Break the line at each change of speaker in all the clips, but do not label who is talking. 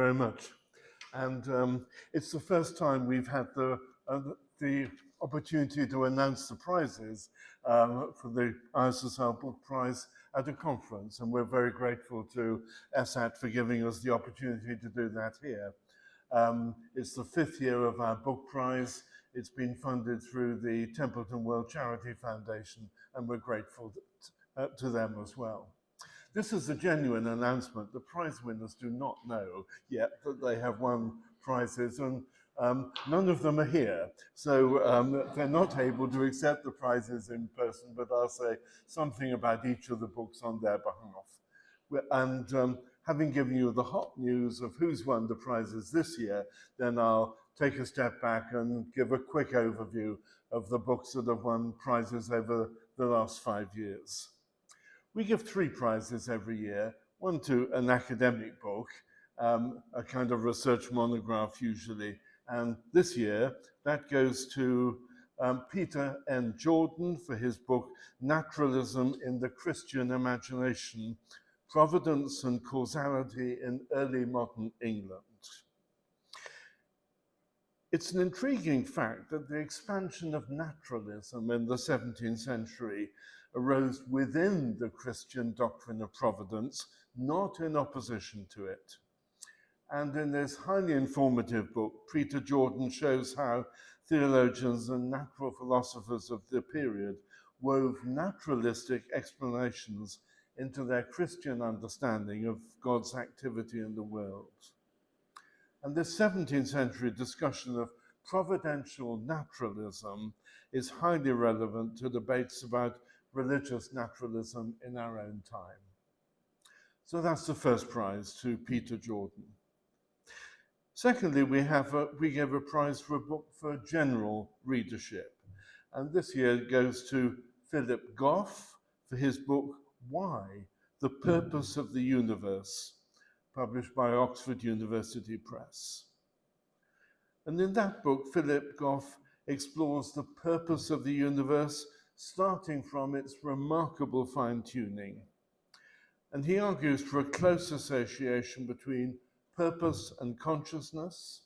very much. And it's the first time we've had the opportunity to announce the prizes for the ISSR Book Prize at a conference, and we're very grateful to ESSSAT for giving us the opportunity to do that here. It's the 5th year of our book prize. It's been funded through the Templeton World Charity Foundation, and we're grateful to them as well. This is a genuine announcement. The prize winners do not know yet that they have won prizes, and none of them are here. So they're not able to accept the prizes in person, but I'll say something about each of the books on their behalf. And having given you the hot news of who's won the prizes this year, then I'll take a step back and give a quick overview of the books that have won prizes over the last 5 years. We give 3 prizes every year, one to an academic book, a kind of research monograph usually, and this year that goes to Peter N. Jordan for his book, Naturalism in the Christian Imagination, Providence and Causality in Early Modern England. It's an intriguing fact that the expansion of naturalism in the 17th century arose within the Christian doctrine of providence, not in opposition to it. And in this highly informative book, Peter Jordan shows how theologians and natural philosophers of the period wove naturalistic explanations into their Christian understanding of God's activity in the world. And this 17th century discussion of providential naturalism is highly relevant to debates about religious naturalism in our own time. So that's the first prize to Peter Jordan. Secondly, we gave a prize for a book for general readership. And this year it goes to Philip Goff for his book, Why? The Purpose of the Universe, published by Oxford University Press. And in that book, Philip Goff explores the purpose of the universe, starting from its remarkable fine-tuning. And he argues for a close association between purpose and consciousness.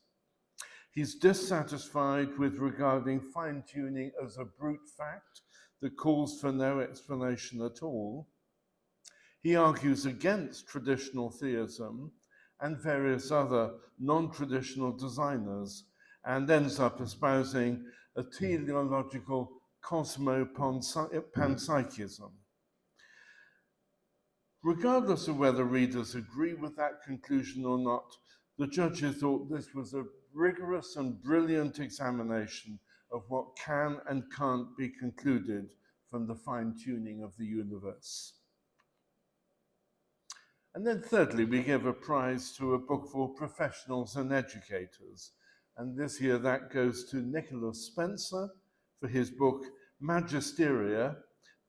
He's dissatisfied with regarding fine-tuning as a brute fact that calls for no explanation at all. He argues against traditional theism and various other non-traditional designers, and ends up espousing a teleological cosmo-panpsychism. Regardless of whether readers agree with that conclusion or not, the judges thought this was a rigorous and brilliant examination of what can and can't be concluded from the fine-tuning of the universe. And then thirdly, we give a prize to a book for professionals and educators. And this year that goes to Nicholas Spencer for his book, Magisteria,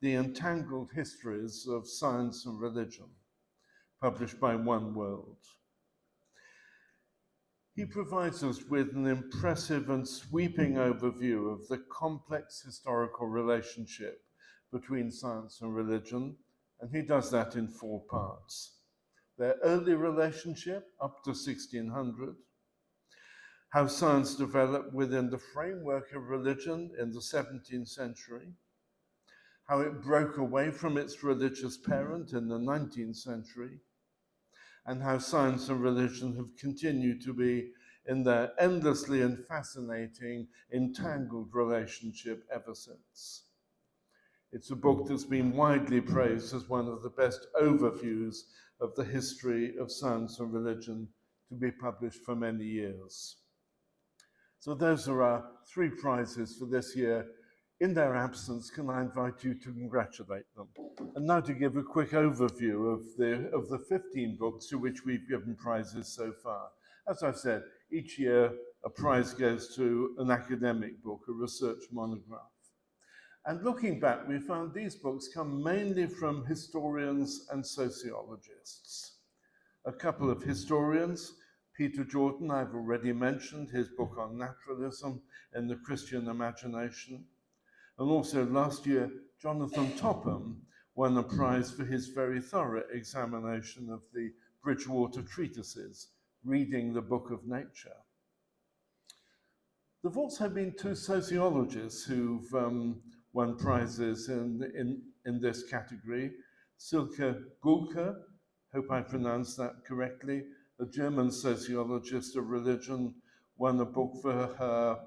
The Entangled Histories of Science and Religion, published by One World. He provides us with an impressive and sweeping overview of the complex historical relationship between science and religion, and he does that in 4 parts. Their early relationship up to 1600, how science developed within the framework of religion in the 17th century, how it broke away from its religious parent in the 19th century, and how science and religion have continued to be in their endlessly and fascinating entangled relationship ever since. It's a book that's been widely praised as one of the best overviews of the history of science and religion to be published for many years. So those are our 3 prizes for this year. In their absence, can I invite you to congratulate them? And now to give a quick overview of the 15 books to which we've given prizes so far. As I've said, each year a prize goes to an academic book, a research monograph. And looking back, we found these books come mainly from historians and sociologists. A couple of historians, Peter Jordan, I've already mentioned, his book on naturalism and the Christian imagination. And also last year, Jonathan Topham won a prize for his very thorough examination of the Bridgewater treatises, reading the book of nature. There have also been two sociologists who've won prizes in this category. Silke Gulke, hope I pronounced that correctly, a German sociologist of religion, won a book for her,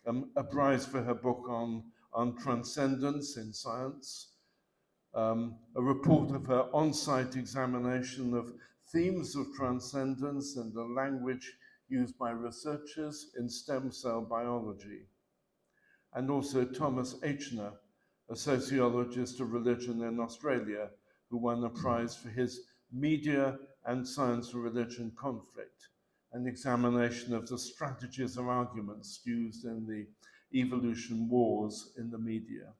a prize for her book on transcendence in science. A report of her on-site examination of themes of transcendence and the language used by researchers in stem cell biology. And also Thomas Eichner, a sociologist of religion in Australia, who won a prize for his Media and Science and Religion Conflict, an examination of the strategies and arguments used in the evolution wars in the media.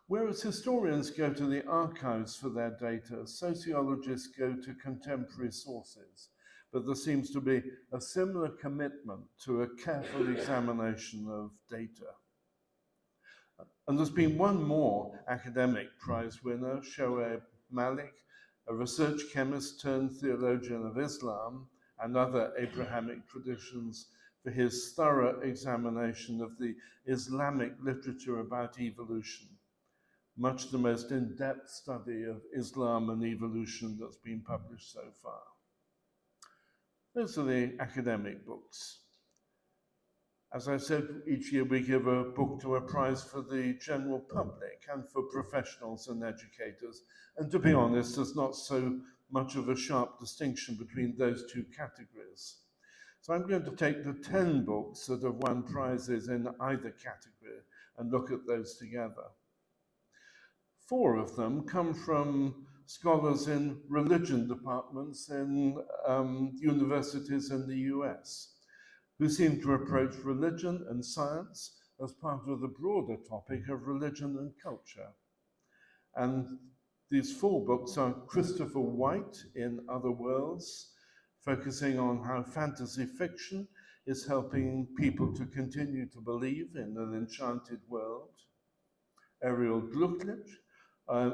Whereas historians go to the archives for their data, sociologists go to contemporary sources, but there seems to be a similar commitment to a careful examination of data. And there's been one more academic prize winner, Shoaib Malik, a research chemist turned theologian of Islam and other Abrahamic traditions, for his thorough examination of the Islamic literature about evolution, much the most in-depth study of Islam and evolution that's been published so far. Those are the academic books. As I said, each year we give a book to a prize for the general public and for professionals and educators. And to be honest, there's not so much of a sharp distinction between those two categories. So I'm going to take the 10 books that have won prizes in either category and look at those together. 4 of them come from scholars in religion departments in universities in the US, who seem to approach religion and science as part of the broader topic of religion and culture. And these 4 books are Christopher White in Other Worlds, focusing on how fantasy fiction is helping people to continue to believe in an enchanted world. Ariel Glucklich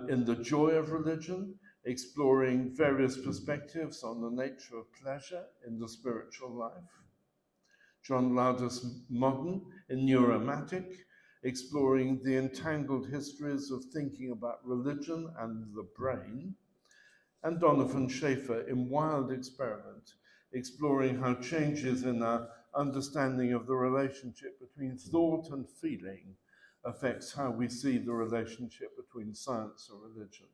in The Joy of Religion, exploring various perspectives on the nature of pleasure in the spiritual life. John Lardus Modern in Neuromatic, exploring the entangled histories of thinking about religion and the brain. And Donovan Schaefer in Wild Experiment, exploring how changes in our understanding of the relationship between thought and feeling affects how we see the relationship between science and religion.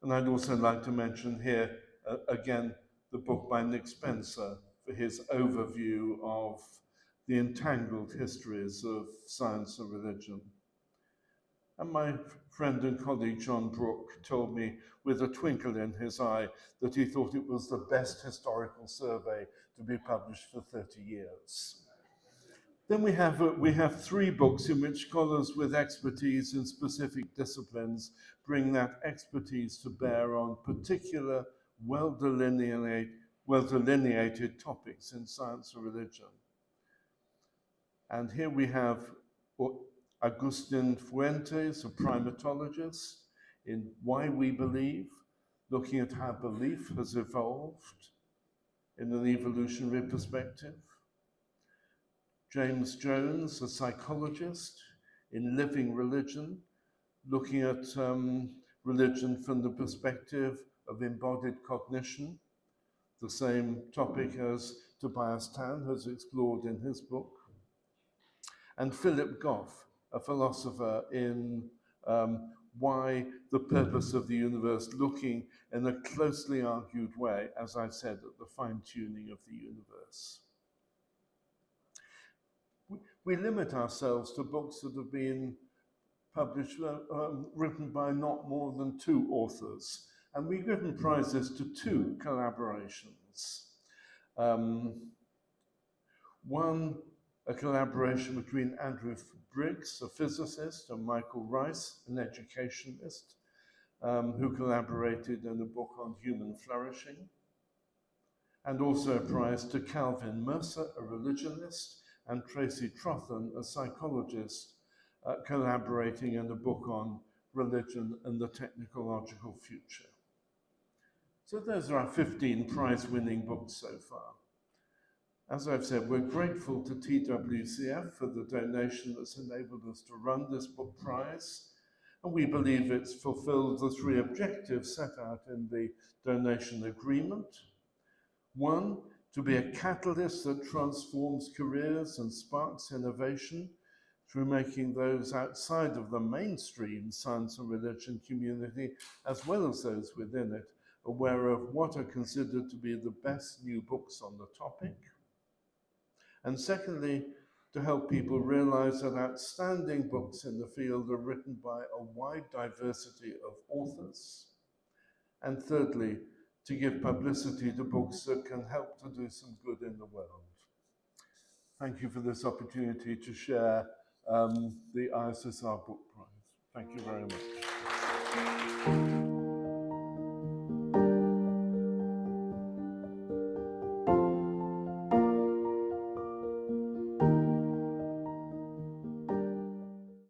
And I'd also like to mention here, again, the book by Nick Spencer for his overview of the entangled histories of science and religion. And my friend and colleague John Brooke told me with a twinkle in his eye that he thought it was the best historical survey to be published for 30 years. Then we have 3 books in which scholars with expertise in specific disciplines bring that expertise to bear on particular well-delineated topics in science and religion. And here we have Agustin Fuentes, a primatologist, in Why We Believe, looking at how belief has evolved in an evolutionary perspective. James Jones, a psychologist, in Living Religion, looking at religion from the perspective of embodied cognition, the same topic as Tobias Tan has explored in his book. And Philip Goff, a philosopher, in Why the Purpose of the Universe, looking in a closely argued way, as I said, at the fine-tuning of the universe. We limit ourselves to books that have been published, written by not more than 2 authors. And we've given prizes to 2 collaborations. One, a collaboration between Andrew Briggs, a physicist, and Michael Rice, an educationist, who collaborated in a book on human flourishing. And also a prize to Calvin Mercer, a religionist, and Tracy Trothan, a psychologist, collaborating in a book on religion and the technological future. So those are our 15 prize-winning books so far. As I've said, we're grateful to TWCF for the donation that's enabled us to run this book prize, and we believe it's fulfilled the 3 objectives set out in the donation agreement. 1, to be a catalyst that transforms careers and sparks innovation through making those outside of the mainstream science and religion community, as well as those within it, aware of what are considered to be the best new books on the topic. And secondly, to help people realize that outstanding books in the field are written by a wide diversity of authors. And thirdly, to give publicity to books that can help to do some good in the world. Thank you for this opportunity to share the ISSR Book Prize. Thank you very much.